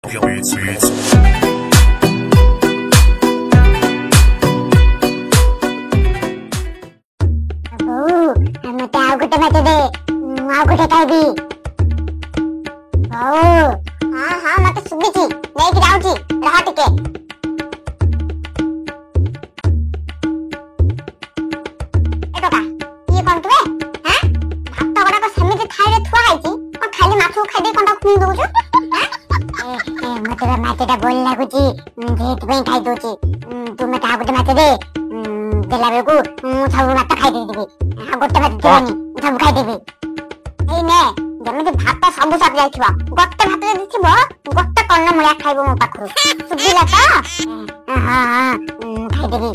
Sweet, sweet. मत आउ गोटे मत दे आउ गोटे खाइबी हाँ हाँ मत सुबिची लेके जाऊची रह टिके एटोका ये कोन तुए हां भात गडा को समिति थाइरे थुआ आइची कोन खाली माथु खाइ दे कोनटा खुन दउछु हां मते मातेटा बोल लागुची जेत पे खाइ दउची तू मत आउ गोटे मत दे देला बेगु मु सब मत खाइ देबी आ गोटे मत देनी सब खाइ देबी एई ने जमिति भात सब सब जाइथिबा गोटे भात जदि थिबो गोटे कन्न मुळा खाइबो मो पाखरु सुबिला त हां हां खाइ देबी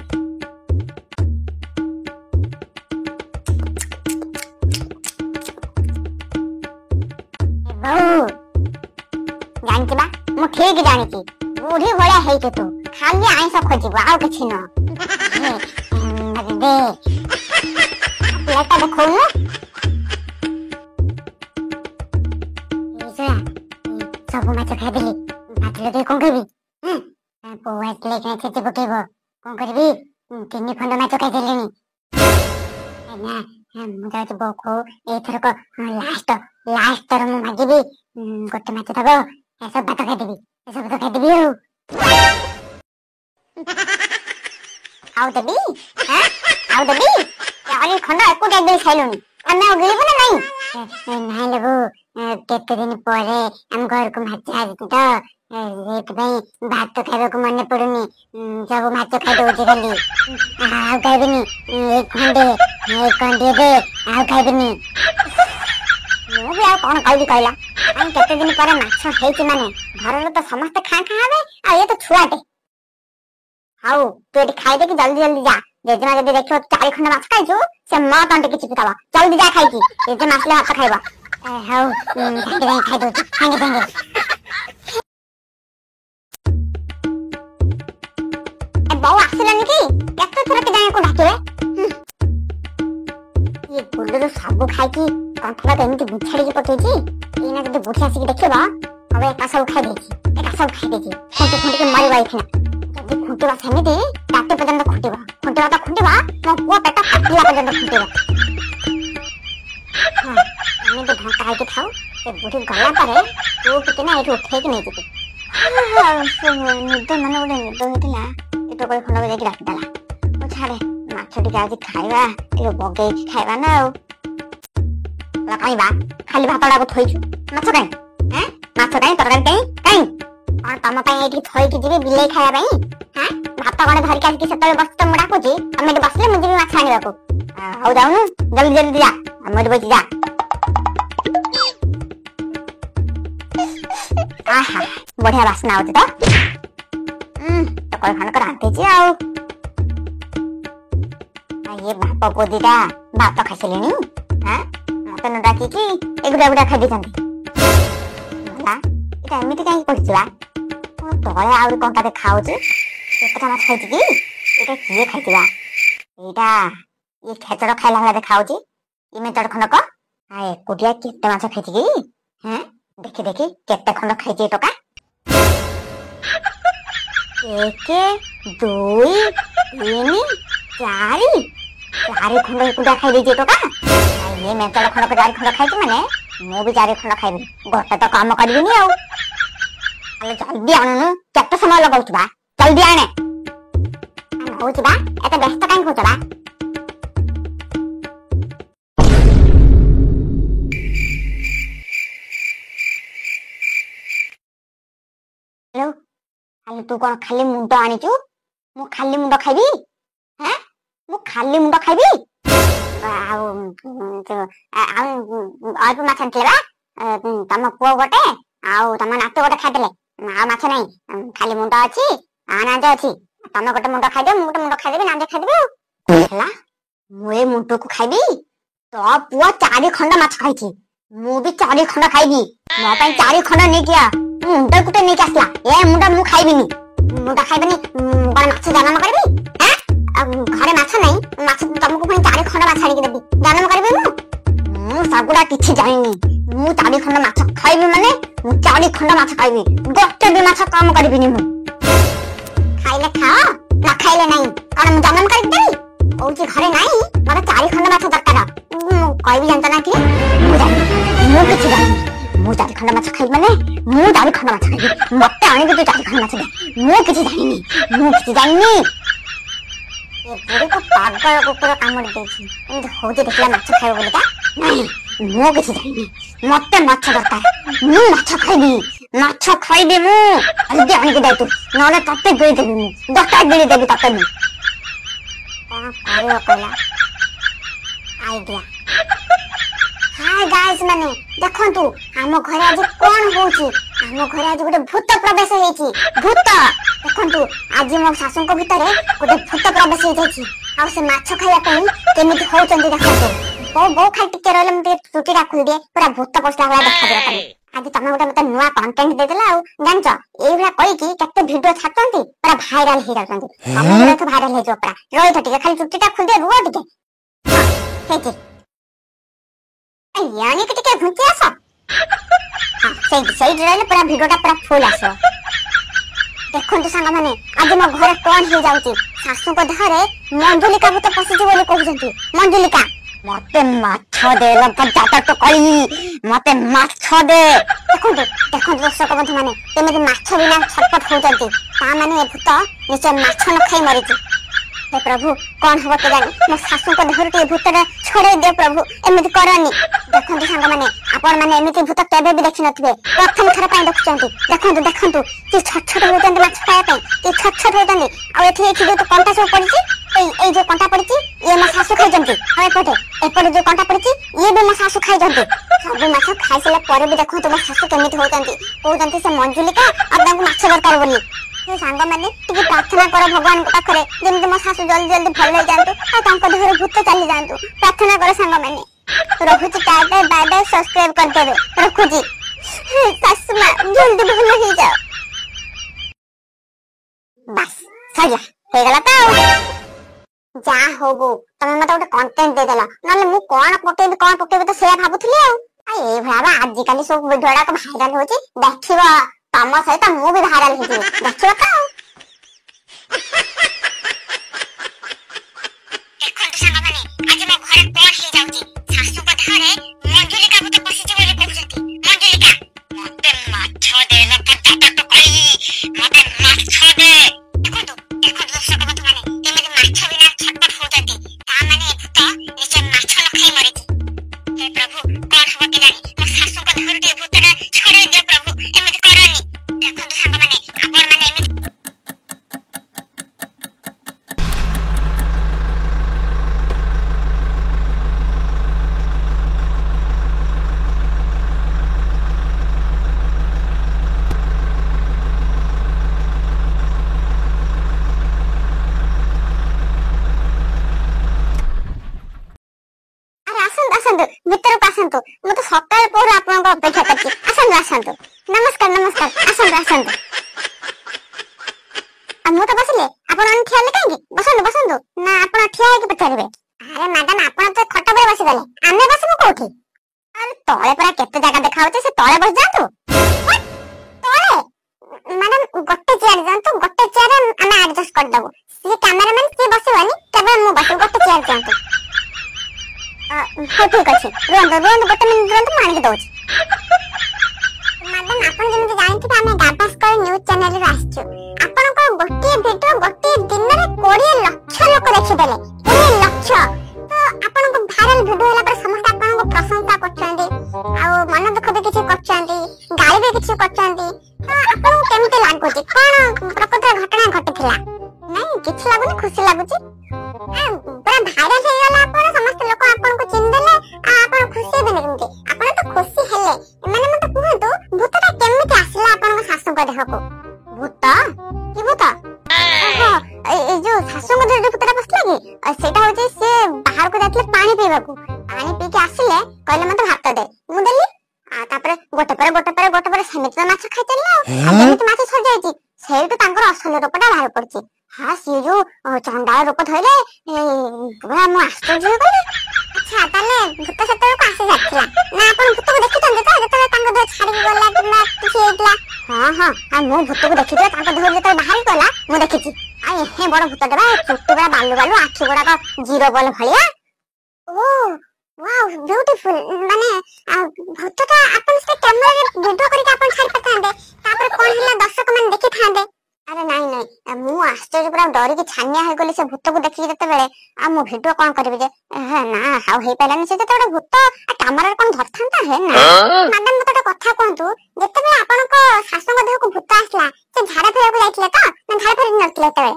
बहु जानथिबा मु ठीक जानिची बुढ़ी भलिया हेइके तू खाली आइस खोजिबो आउ किछि न दे लता देखौ न सब माछ खाइ देली भातले दे कोन करबी पोवा ले के छेचे पकेबो कोन करबी तिनी खंड माछ खाइ देलेनी ना मु जात बखो एथरक लास्ट तर मु मागिबी गोटे माछ दबो सब भात खाइ देबी सब खाइ देबी आउ देबी हां आउ देबी अरे खंड एको दे खाइलोनी ଆମେ गिरिबो ना नहीं लेबो केते दिन परे हम घर को माछ आजि त रेत भाई भात खाइबो को मन पड़ुनी सब माछ खाइ दउची खाली आ खाइबनी एक खंडे दे आ खाइबनी मु भी आ कोन खाइबी कहला हम केते दिन परे माछ हेइची माने घर तो समस्त खा हबे आ ये तो छुआटे हाउ तू एटी खाइ दे कि जल्दी जल्दी जा जेजमा जदि देखो 4 खंड माछ खाइछु से मा तंटे कि चिपितावा जल्दी जा खाइची जेजे माछले भात खाइबा हाउ खाइ दो हांगे बहु आसिलानी कि केते थोर के जाय को ढाकिबे ये बुल्लू सब खाइकी कंठला त एमिति बुछाड़ी के पकेची एना जदि बुठी आसी के देखिबा अब एका सब खाइ देची खुंटी के मारी बाइखना जदि खुंटीबा समिति ताते पर्यंत खुंटीबा मो पुआ पेटा फाटिला पर्यंत खुंटीबा हां एमे तो ढंका है के खाओ ए बुढ़ी गला पारे तू कितना एठो उठे के नै जिते निद मन ओडे निद हेतिला एतो कोइ खंड जाके डाकी देला ओ छाड़े माछटी आज खाइबा ए बगे खाइबा ना ला खाइबा खाली भातडा को थोइछु माछ काई हैं माछ काई तरकारी काई और तम पई एठी थोइ के जिबे बिले खाया पई हैं भात गणे धरि के सेतले बस्त मुडा कोची हमें तो बसले मुझे भी माछ आनिबा को आउ जाऊ जल्दी जल्दी जा हमें बच जा आहा बढ़िया वासना आउत तो कोई खान कर आते छी आउ ये बाप पोदीटा भात खाइसलेनी हैं मते न डाकी की एगुडा खाइ दिसंती मला इटा एमिति काई पड़छला तळे आउर कोनटा दे खाउछ केतटा माछ खाइछि की एटा किए खाइथिबा एटा ये खेचड़ खाइला वाला देखाउछि इमे चड़ खंड को आए कुटिया केते माछ खाइछि की हैं देखि केते खंड खाइछि टका 1 2 3 4 खंड कुटिया खाइ देछि टका ये मे चड़ खंड को 4 खंड खाइछि माने मु भी 4 खंड खाइबी गोटे तो काम करबिनी आउ अले जल्दी आनु केते समय लगाउछबा जल्दी आने होछबा एते व्यस्त काई होछबा हेलो खाली तू कोन खाली मुंड आनिचू मु खाली मुंड खाइबी हैं मु खाली मुंड खाइबी आउ तो अल्प माछ आनतेबा तम पुओ गोटे आउ तम नातो गोटे खाइदेले आ माछ नै खाली मुंड अछि आनाज अछि तम गोटे मुंड खाइ दे मु गोटे मुंड खाइ देबी नांदे खाइ देबी हला मु ए मुंड को खाइबी तो पुओ 4 खंड माछ खाइछि मु भी 4 खंड खाइबी मो पई 4 खंड नै किया मुंड कुटे नै कासला ए मुंड मु खाइबिनी मुंड खाइबनी बड़ माछ जन्म करबी हैं घरे माछ नै माछ तमको पई 4 खंड माछ आनी के देबी जन्म करबी मु सगुडा किछि जानिनी मु 4 खंड माछ खाइबी माने मु 4 चारी खंड माछ खाइबी गोटे भी माछ कम करबिनी मु खाइले खाओ ना खाइले नहीं कारण मु जन्म कर देबी ओची घरे नहीं मरे चारी खंड माछ दरकार कहबी जानता ना कि मु जानी मु किछि जानी मु चारी खंड माछ खाइब माने मु चारी खंड माछ खाइबी मते आनी के चारी खंड माछ दे मु किछि जानिनी ये बुढ़ी को पागल कुकुर कामुड़ी देछि एंद होजे देखला माछ खाइब बोली का नहीं मु किछि जानिनी मते माछ दरकार मु माछ खाइबी मु जल्दी आनी के दे तू नले तते गिरी देबी मु दरकार गिरी देबी तते मु कौन करियो कहला आइडिया हाय गाइस माने देखंतु हम घरे आज कोन होची हम घरे आज गोटे भूत प्रवेश हेची भूत देखंतु आज मो सासु को भितरे गोटे भूत प्रवेश हे जाईची आ से माछ खाया पई केमिति होचंदी देखंतु बो खाली टिके रहले मते टुटी राखु दे पूरा भूत पसला वाला देखा दे तमे आज तमे गोटे मते नुवा कंटेंट दे देला आ जानचो एई भला कहि कि केते वीडियो छाटंती पूरा वायरल हे जातंती तमे तो वायरल हे जो पूरा रोई तो टिके खाली टुटीटा खुल दे रुआ टिके हेची यानी कि टिके घुंची आसो हां सही रहले पूरा वीडियोटा पूरा फुल आसो देखंतु सांग माने आज मो घरे कोन हे जाउची सासु को धरे मंजुलिका भूत पसिची बोली कहउचंती मंजुलिका मते माछ दे लपटा तो कई मते माछ दे देखंतु दर्शक बंधु माने केमिति माछ बिना छटपट होउचंती ता माने ए भूत निश्चय माछ न खाई मरिची हे प्रभु कौन हबो के जानी मो सासु को धरती भूतरे छोड़े दे प्रभु एमिति करनी देखंतु सांग माने आपण माने एमिति भूत केबे भी देखि नथिबे प्रथम थर पय देखुचंती देखंतु कि छट होतंती माछ खाया पय कि छट होतंती आ एथि जो कंटा सब पड़िची ए जो कंटा पड़िची ये मो सासु खाइ जंती आ एपटे जो कंटा पड़िची ये भी मो सासु खाइ जंती सब माछ खाइ सले पर भी देखंतु मो सासु केमिति होतंती कहतंती से मंजुलिका आ तांको माछ दरकार बोली सांग माने टिके प्रार्थना कर भगवान को पाखरे जेमते मो सासु जल्दी जल्दी भल हो जांतु आ तांको देहरे भूत चली जांतु प्रार्थना कर सांग माने रखुची टाटा बाय बाय सब्सक्राइब कर देबे रखुची सासु मां जल्दी भल हो जाओ बस सरिया हे गला तो जा होबो तमे मते ओटे कंटेंट दे देला नले मु कोन पकेबे तो से भाबुथली आ ए भाबा आज काली सब वीडियोडा को वायरल होची देखिबा तम सहित मु भी भाइराल हो देखियो तो देखंतु सांग माने आज मो घरे कोन हे जाउची सासु को धरे मंजुलिका भूत पसिची बोली कहउचंती मंजुलिका मते माछ दे लपटा तो कई मते माछ दे देखंतु दर्शक बंधु माने केमिति माछ बिना छटपट होउचंती ता माने भूत निश्चय माछ न खाई मरिची हे प्रभु कोन हबो के जानी मो सासु को धरती भूतरे छोड़े दे प्रभु एमिति करनी देखंतु सांग माने आपण माने एमिति भीतर को आसंतु मु तो सकाळ पर आपन को अपेक्षा करछि आसंतु नमस्कार आसंतु आ मु तो बसले आपन अन ठिया ले कांगी बसंतु ना आपन ठिया है कि पचारिबे अरे मैडम आपन तो खट पर बसि गले आमे बसबो कोठी अरे तळे पर केते जगह देखा होते से तळे बस जातु तळे मैडम गोटे चेयर जानतु गोटे चेयर आमे एडजस्ट कर दबो से कैमरामैन से बसवानी केवल मु बस गोटे चेयर जानतु हो ठीक अछि रोंद गोटे मिनिट रोंद मार के दोछ मैडम आपन जेमि जानथि हमें गाभास्कर न्यूज़ चैनल रे आछछु आपन को गोटे वीडियो गोटे दिन रे 20 लाख लोक देखि देले 20 लाख तो आपन को वायरल वीडियो होला पर समस्त आपन को प्रशंसा करछन्ती आ मन दुख भी किछि करछन्ती गाली भी किछि करछन्ती तो आपन केमिते लागुछि कोन प्रकृत घटना घटिथिला नहीं किछि लागुनी खुशी लागुछि पूरा वायरल हे गला आपन समस्त लोक आपन को चिन देले आपन खुशी हेबे केमिते आपन तो खुशी हेले माने मते कहंतु भूतटा केमिते आसला आपन को सासु को देखको भूत की भूत ओहो ए जो सासु को देह भूतटा बसला कि सेटा होचे से बाहर को जातले पानी पीबा को पानी पी के आसीले कहले मते भात दे मु देली आ तापरे गोटे पर समित माछ खाइ चलला आ समित माछ सर जाईची सेटु तांकर असल रूपटा बाहर पड़ची हां से जो चंडाल रूप धइले पूरा मु आश्चर्य गले अच्छा ताले भूत सतर को आसे जातला ना अपन भूत को देखितन तो जतले तांको दो छाड़ी गला किना किसी हाँ हाँ आ मो भूत को देखि तांको देहर जेते बाहर गला मु देखिछि आ हे बड़ भूत देबा चुट्टी बड़ा बालू बालू आखि बड़ा का जीरो बॉल भलिया ओ वाओ ब्यूटीफुल माने भूतटा अपन से कैमरा रे वीडियो करी के अपन छाड़ पतांदे तापर कोन हिला दर्शक मन देखि थांदे अरे नहीं नहीं मु आश्चर्य पूरा डरी के छानिया हो गली से भूत को देखि जते बेले आ मु वीडियो कोन करबे जे ना हाउ हे पेलानी से जते भूत आ कैमरा कोन धरथांता है ना मैडम मते कथा कहंतु जते बे आपन को सासु को देह को भूत आसला से झाड़ा फेर को जाइतले तो ना झाड़ा फेर नथले तबे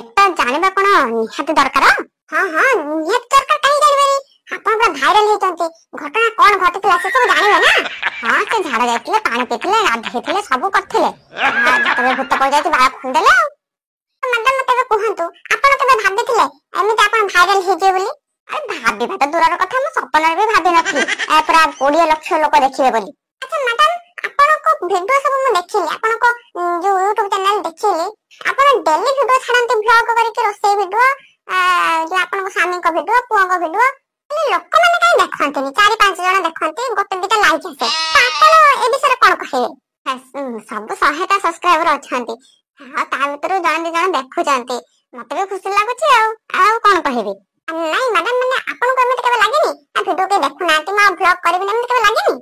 एटा जानिबा कोन निहाती दरकार हां हां निहाती दरकार काई जानिबे आपन पूरा भाइरल हेतंती घटना कोन घटितला से सब जानिबे ना हां से झाड़ा जाइतले पानी पीतले गाधेतले सब करथिले जते भूत को जाइति बा खुंडले मैडम मते कहंतु आपन केबे भाबिथिले एमिति आपन भाइरल हे जे बोली अरे भाबिबा त दूरर कथा म सपनर भी भाबि नथि ए पूरा 20 लाख लोक देखिबे बोली अच्छा मैडम आपन को वीडियो सब म देखिली आपन को जो YouTube चैनल देखिली आपन डेली वीडियो छाडंती ब्लॉग करी के रोसे वीडियो जो आपन को स्वामी को वीडियो पुआ को वीडियो लोक माने काई देखंतनी 4-5 जण देखंती गोटे दिटा लाइक आसे आपन ए विषय कोन कहे सब 100टा सब्सक्राइबर अछंती हां ता भीतर जण जण देखु जानती मते भी खुशी लागुची आ कोन कहबी नहीं मैडम मैंने आपन को एमिति केबे लागेनी आ वीडियो के देखु नांती मा ब्लॉग करबी एमिति केबे लागेनी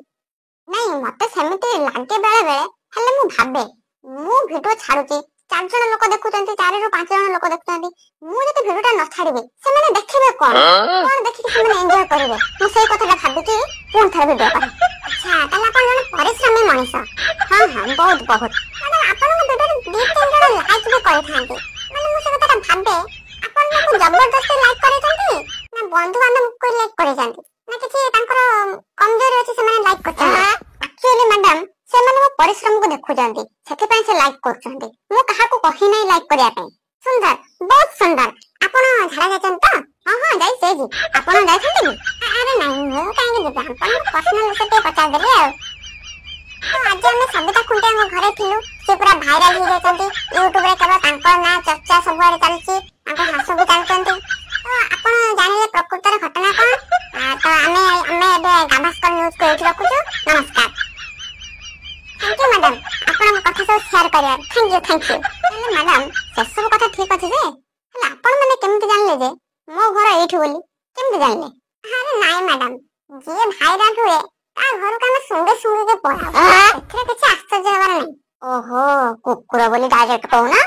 नहीं मते सेमिति लागे बेले बेले हले मु भाबे मु वीडियो छाडुची 4 जण लोक देखुचंती 4 रो 5 जण लोक देखुचंती मु जते वीडियोटा न छाडीबे से माने देखिबे कोन कोन देखि के माने एन्जॉय करबे मु सेई कथाटा भाबिची कोन थारे वीडियो करे अच्छा ताला कोन जण परिश्रमी मनीष हां हां बहुत बहुत माने आपन को वीडियो 2-3 जण लाइक भी करि थांती माने मु से कथाटा भाबे आपन को जबरदस्ती लाइक करि थांती ना बंधु बांधव को लाइक करि जानती ना किछि तांकर कमजोरी अछि से माने लाइक करछन एक्चुअली मैडम से माने परिश्रम को देखु जानती सेते पय से लाइक करछंती मु कहा को कहि नै लाइक करिया पय सुंदर बहुत सुंदर आपन झाड़ा जाचन त हां हां जाई से जी आपन जाई छंती अरे नहीं मु काहे के जेबे आपन पर्सनल से पे पचा देले तो आज हम सबिता खुंटे हम घरे थिलु से पूरा वायरल हो जाचंती YouTube रे केबा तांकर ना चर्चा सब बारे चलची तांकर हास्य भी चलचंती तो आपन जानिले प्रकृतर घटना कोन तो हमें एबे गाभास्कर न्यूज़ को एठी रखुछु नमस्कार थैंक यू मैडम आपन कथा सब शेयर करिया थैंक यू मैडम से सब कथा ठीक अछि जे आपन माने केमति जानले जे मो घर एठी बोली केमति जानले अरे नाही मैडम जे भाइरल हुए ता घर का मैं सुंगे सुंगे के पड़ा एथरे किछ आश्चर्य हबार नहीं ओहो कुकुर बोली डायरेक्ट कहू ना